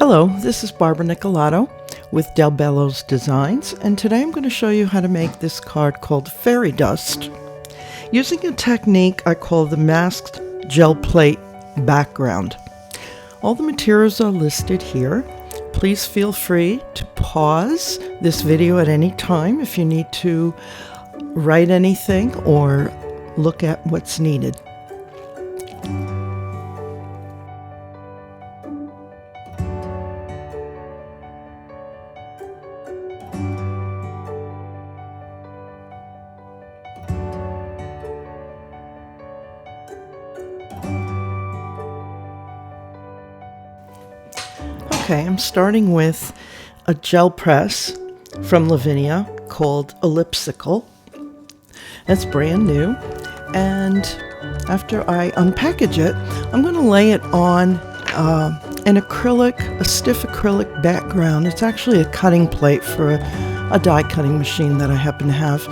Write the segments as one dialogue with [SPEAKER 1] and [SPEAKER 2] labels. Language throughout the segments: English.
[SPEAKER 1] Hello, this is Barbara Nicolato with Bello's Designs, and today I'm going to show you how to make this card called Fairy Dust using a technique I call the masked gel plate background. All the materials are listed here. Please feel free to pause this video at any time if you need to write anything or look at what's needed. Okay, I'm starting with a gel press from Lavinia called Ellipsical. It's brand new, and after I unpackage it, I'm going to lay it on a stiff acrylic background. It's actually a cutting plate for a die cutting machine that I happen to have.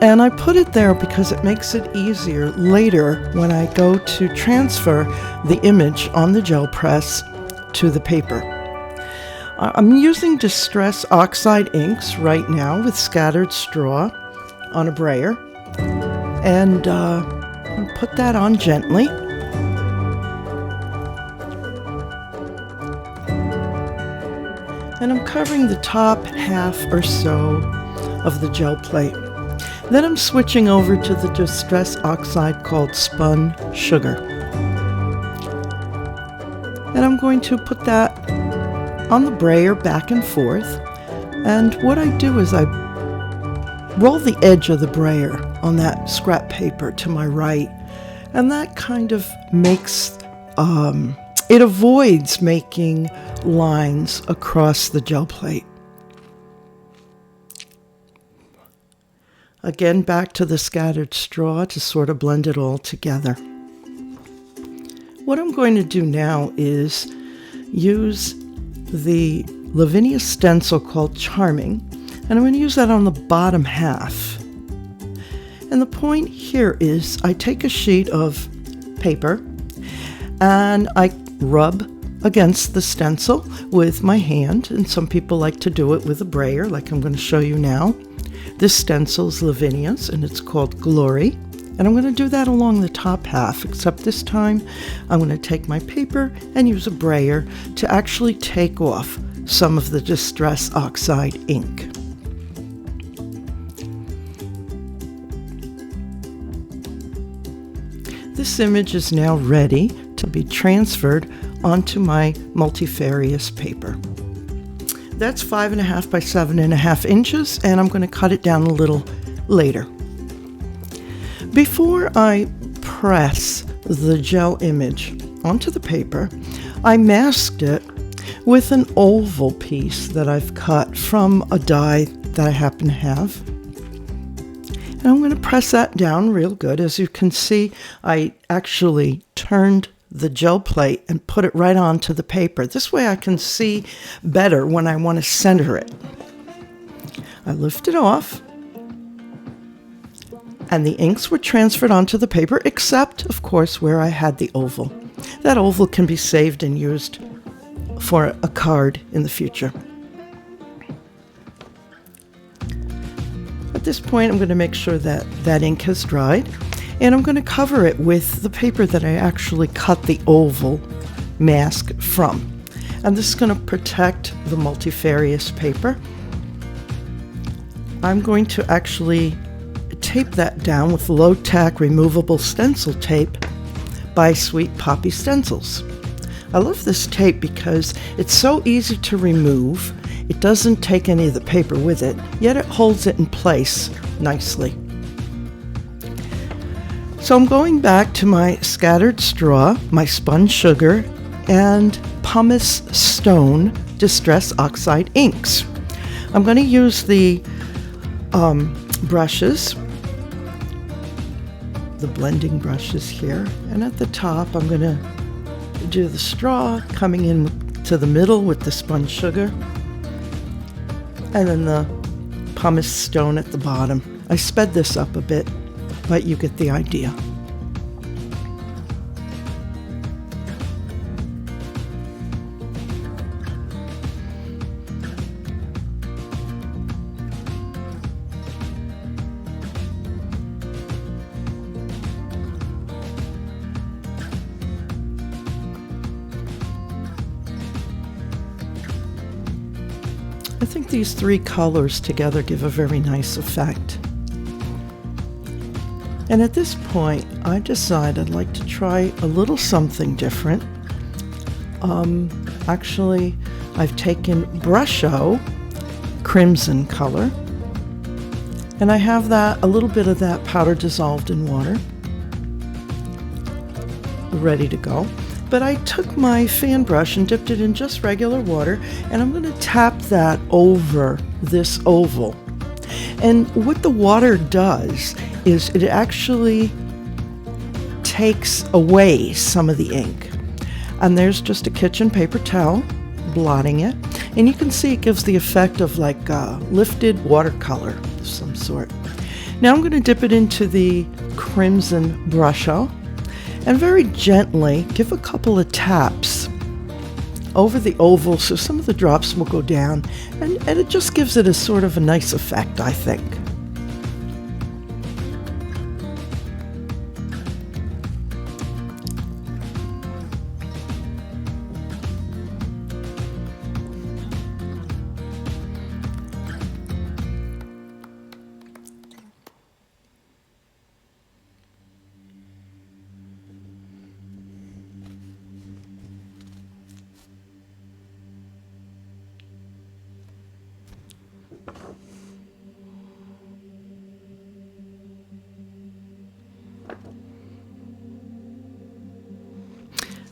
[SPEAKER 1] And I put it there because it makes it easier later when I go to transfer the image on the gel press to the paper. I'm using Distress Oxide inks right now with scattered straw on a brayer, and I'll put that on gently. And I'm covering the top half or so of the gel plate. Then I'm switching over to the Distress Oxide called Spun Sugar. And I'm going to put that on the brayer back and forth, and what I do is I roll the edge of the brayer on that scrap paper to my right, and that kind of makes it avoids making lines across the gel plate. Again, back to the scattered straw to sort of blend it all together. What I'm going to do now is use the Lavinia stencil called Charming, and I'm going to use that on the bottom half. And the point here is I take a sheet of paper and I rub against the stencil with my hand, and some people like to do it with a brayer like I'm going to show you now. This stencil is Lavinia's and it's called Glory. And I'm going to do that along the top half, except this time I'm going to take my paper and use a brayer to actually take off some of the Distress Oxide ink. This image is now ready to be transferred onto my multifarious paper. That's 5.5 by 7.5 inches, and I'm going to cut it down a little later. Before I press the gel image onto the paper, I masked it with an oval piece that I've cut from a die that I happen to have. And I'm going to press that down real good. As you can see, I actually turned the gel plate and put it right onto the paper. This way I can see better when I want to center it. I lift it off, and the inks were transferred onto the paper, except, of course, where I had the oval. That oval can be saved and used for a card in the future. At this point, I'm going to make sure that that ink has dried, and I'm going to cover it with the paper that I actually cut the oval mask from. And this is going to protect the multifarious paper. I'm going to actually tape that down with low-tack removable stencil tape by Sweet Poppy Stencils. I love this tape because it's so easy to remove. It doesn't take any of the paper with it, yet it holds it in place nicely. So I'm going back to my scattered straw, my spun sugar, and pumice stone Distress Oxide inks. I'm going to use the brushes, the blending brushes here, and at the top I'm going to do the straw coming in to the middle with the spun sugar, and then the pumice stone at the bottom. I sped this up a bit, but you get the idea. I think these three colors together give a very nice effect. And at this point, I decided I'd like to try a little something different. Actually, I've taken Brusho crimson color, and I have that, a little bit of that powder dissolved in water, ready to go. But I took my fan brush and dipped it in just regular water, and I'm going to tap that over this oval. And what the water does is it actually takes away some of the ink. And there's just a kitchen paper towel blotting it. And you can see it gives the effect of like lifted watercolor of some sort. Now I'm going to dip it into the crimson Brusho and very gently give a couple of taps over the oval so some of the drops will go down, and it just gives it a sort of a nice effect, I think.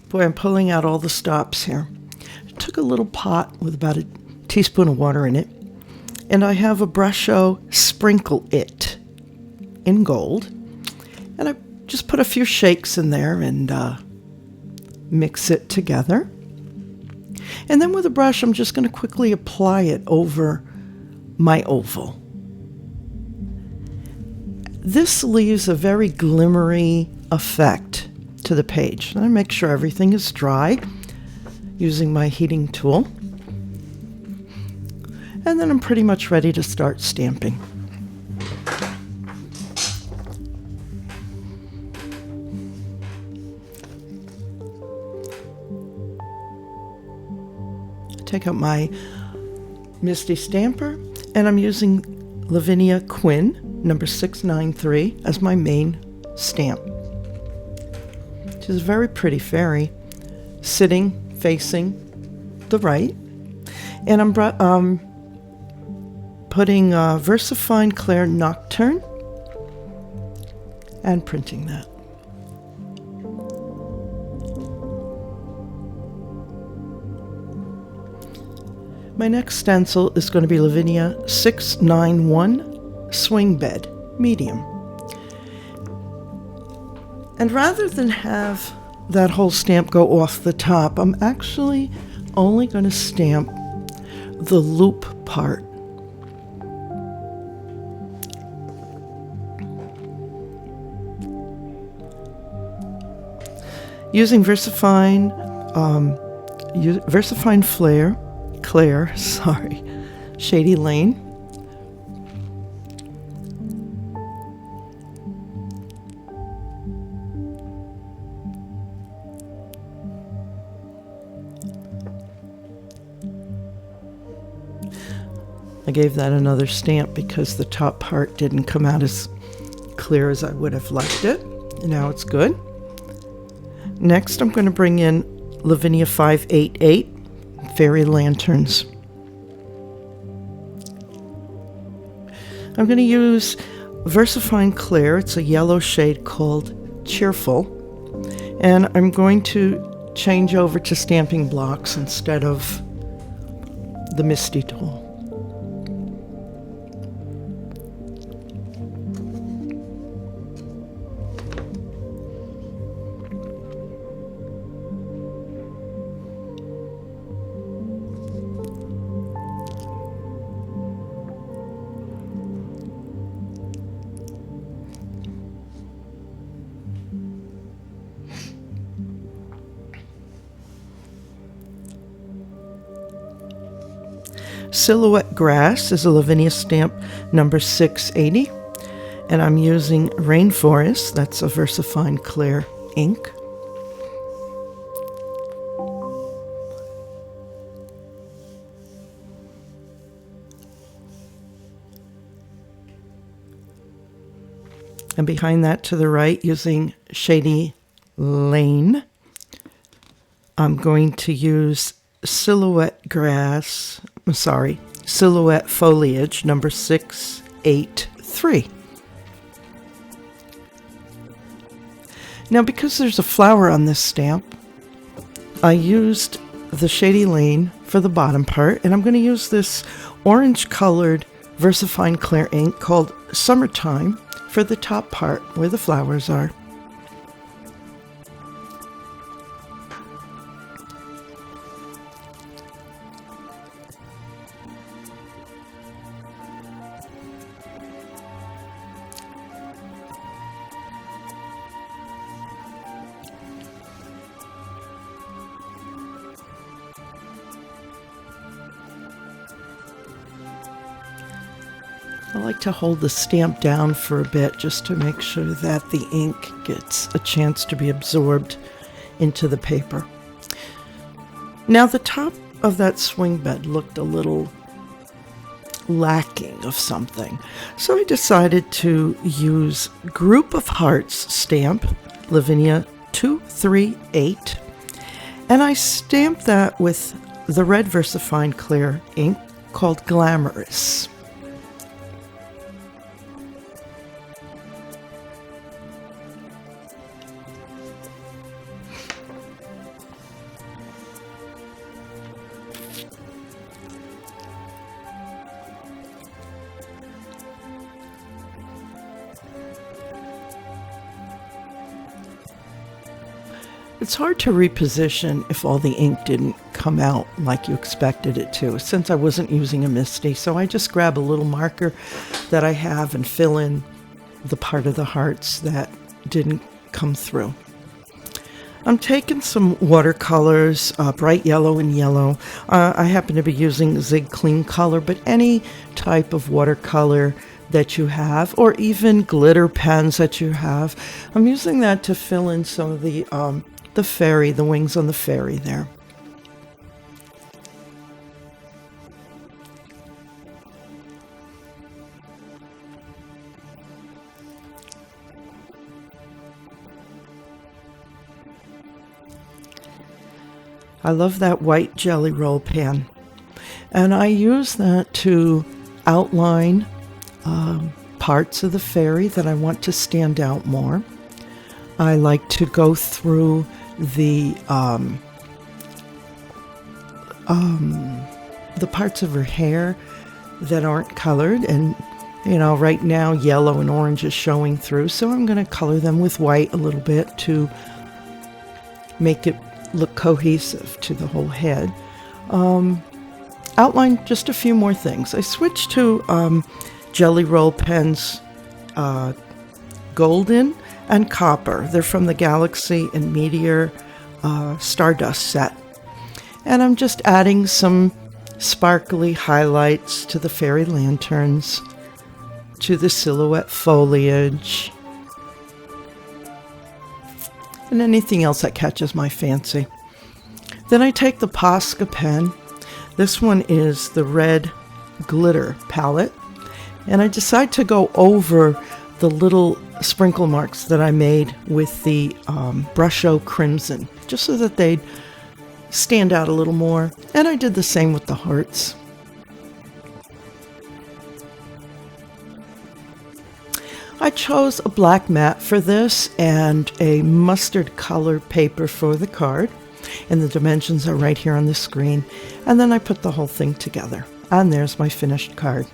[SPEAKER 1] Boy, I'm pulling out all the stops here. I took a little pot with about a teaspoon of water in it, and I have a Brusho Sprinkle It in gold, and I just put a few shakes in there and mix it together. And then with a brush, I'm just going to quickly apply it over my oval. This leaves a very glimmery effect to the page. And I make sure everything is dry using my heating tool. And then I'm pretty much ready to start stamping. Take out my Misty stamper, and I'm using Lavinia Quinn number 693 as my main stamp. She's a very pretty fairy, sitting facing the right, and I'm putting VersaFine Clair Nocturne and printing that. My next stencil is going to be Lavinia 691 Swing Bed Medium. And rather than have that whole stamp go off the top, I'm actually only going to stamp the loop part. Using VersaFine Clair, Shady Lane. I gave that another stamp because the top part didn't come out as clear as I would have liked it. Now it's good. Next, I'm going to bring in Lavinia 588 Fairy Lanterns. I'm going to use VersaFine Clair. It's a yellow shade called Cheerful. And I'm going to change over to stamping blocks instead of the Misty tool. Silhouette Grass is a Lavinia stamp number 680, and I'm using Rainforest. That's a VersaFine Clair ink. And behind that to the right, using Shady Lane, I'm going to use Silhouette Foliage number 683. Now, because there's a flower on this stamp, I used the Shady Lane for the bottom part, and I'm going to use this orange-colored VersaFine Clear ink called Summertime for the top part where the flowers are. I like to hold the stamp down for a bit just to make sure that the ink gets a chance to be absorbed into the paper. Now, the top of that swing bed looked a little lacking of something, so I decided to use Group of Hearts stamp, Lavinia 238, and I stamped that with the red VersaFine Clear ink called Glamorous. It's hard to reposition if all the ink didn't come out like you expected it to, since I wasn't using a MISTI. So I just grab a little marker that I have and fill in the part of the hearts that didn't come through. I'm taking some watercolors, bright yellow and yellow. I happen to be using Zig Clean Color, but any type of watercolor that you have, or even glitter pens that you have. I'm using that to fill in some of the fairy, the wings on the fairy there. I love that white jelly roll pen, and I use that to outline parts of the fairy that I want to stand out more. I like to go through the parts of her hair that aren't colored, and right now yellow and orange is showing through, so I'm going to color them with white a little bit to make it look cohesive to the whole head. Outline just a few more things. I switched to Jelly Roll pens, Golden and Copper. They're from the Galaxy and Meteor Stardust set. And I'm just adding some sparkly highlights to the fairy lanterns, to the silhouette foliage, and anything else that catches my fancy. Then I take the Posca pen. This one is the red glitter palette, and I decide to go over the little sprinkle marks that I made with the Brusho Crimson, just so that they'd stand out a little more. And I did the same with the hearts. I chose a black mat for this and a mustard color paper for the card, and the dimensions are right here on the screen. And then I put the whole thing together, and there's my finished card.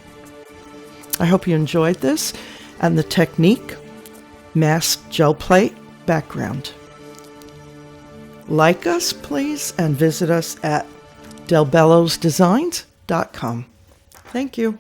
[SPEAKER 1] I hope you enjoyed this and the technique. Masked gel plate background. Like us, please, and visit us at delbellosdesigns.com. Thank you.